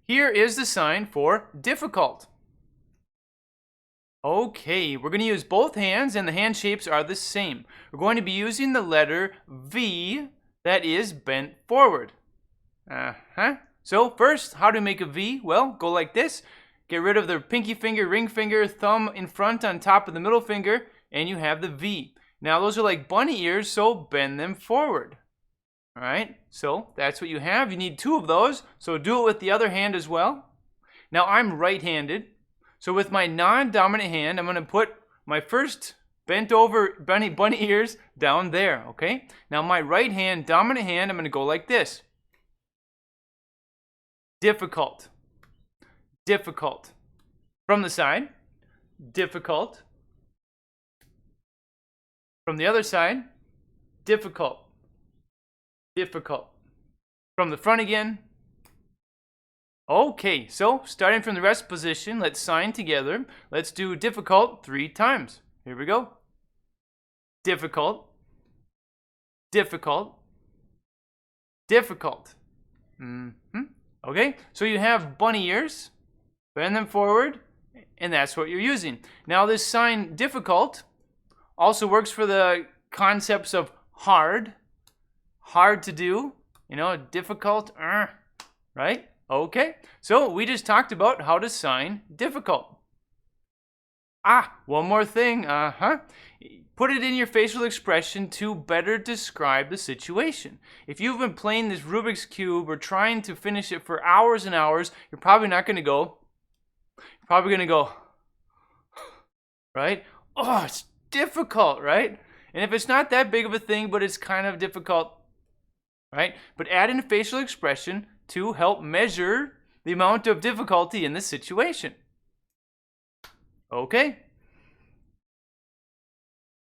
Here is the sign for difficult. Okay, we're going to use both hands and the hand shapes are the same. We're going to be using the letter V that is bent forward. So first, how to make a V? Well, go like this. Get rid of the pinky finger, ring finger, thumb in front on top of the middle finger, and you have the V. Now those are like bunny ears, so bend them forward. All right, so that's what you have. You need 2 of those, so do it with the other hand as well. Now I'm right-handed, so with my non-dominant hand, I'm going to put my first bent over bunny ears down there, okay? Now my right hand, dominant hand, I'm going to go like this. Difficult. Difficult. From the side, difficult. From the other side, difficult. Difficult. From the front again. Okay, so starting from the rest position, let's sign together. Let's do difficult 3 times. Here we go. Difficult. Difficult. Difficult. Okay, so you have bunny ears. Bend them forward, and that's what you're using. Now this sign difficult also works for the concepts of hard to do, difficult, right? Okay, so we just talked about how to sign difficult. One more thing, Put it in your facial expression to better describe the situation. If you've been playing this Rubik's Cube or trying to finish it for hours and hours, you're probably not going to go. You're probably going to go, right? Oh, it's difficult, right? And if it's not that big of a thing, but it's kind of difficult, right? But add in a facial expression to help measure the amount of difficulty in this situation. Okay,